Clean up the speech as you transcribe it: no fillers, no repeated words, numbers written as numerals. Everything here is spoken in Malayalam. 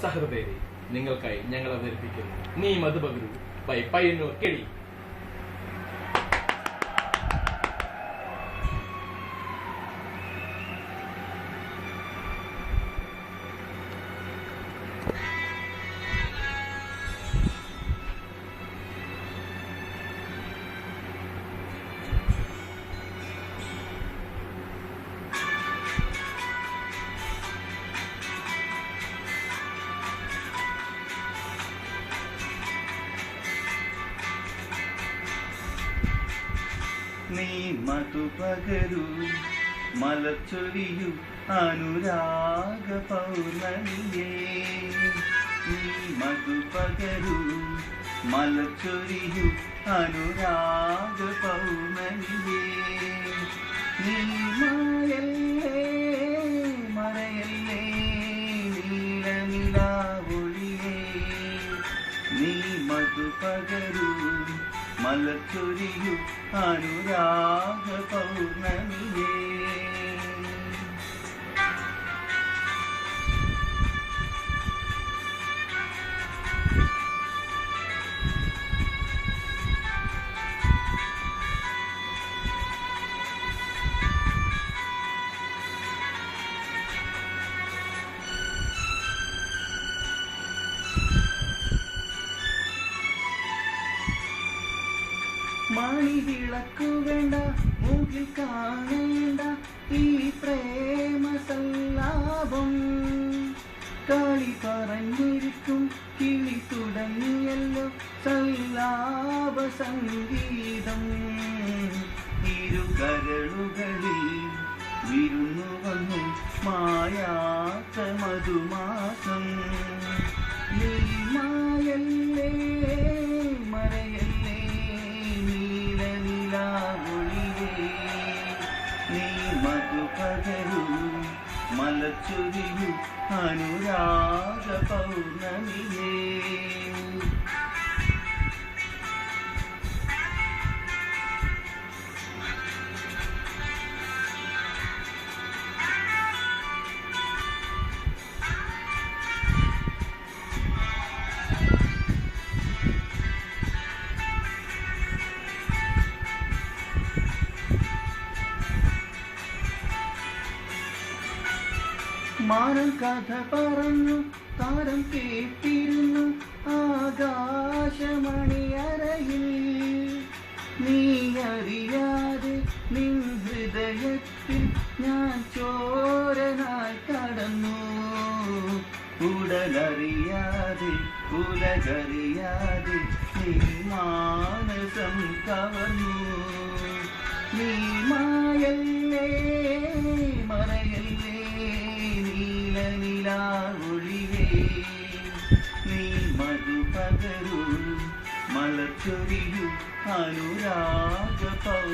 സഹൃദയരെ, നിങ്ങൾക്കായി ഞങ്ങൾ അവതരിപ്പിക്കുന്നു നീ മധുപകരു ബൈ പയ്യന്നൂർ കെടി. നീ മധുപകരു മലച്ചൊരിയു അനുരാഗ പൗർണമിയേ. നീ മധുപകരു മലച്ചൊരിയു അനുരാഗ പൗർണമിയേ. നീ മായല്ലേ മറയല്ലേ നീല നിലാവൊളിയേ. നീ മധുപകരു മലച്ചൊരിയു അനുരാഗ പൗർണമിയേ. മണിവിളക്കു വേണ്ട, മൂകിൽ കാണേണ്ട ഈ പ്രേമ സല്ലാപം. കളി പറഞ്ഞിരിക്കും കിളി തുടങ്ങിയല്ലോ സല്ലാപ സംഗീതം. ഇരുകരളുകളിൽ വിരുന്നു വന്നു മായാത്ത മധുമാസം. നീ മായല്ലേ മറയല്ലേ നീല നിലാവൊളിയേ. നീ മധുപകരു മലച്ചൊരിയു അനുരാഗ പൗർണമിയേ. മാനം കഥ പറഞ്ഞു താരം കേട്ടിരുന്നു ആകാശമണിയറയിൽ. നീ അറിയാതെ നിൻ ഹൃദയത്തിൽ ഞാൻ ചോരനായി കടന്നു. ഉടലറിയാതെ ഉലകറിയാതെ നീ മാനസം കവർന്നു. നീ മായല്ലേ മറയല്ലേ നീല നിലാവൊളിയേ. നീ മധുപകരു മലച്ചൊരിയു അനുരാഗ പൗർണമിയേ.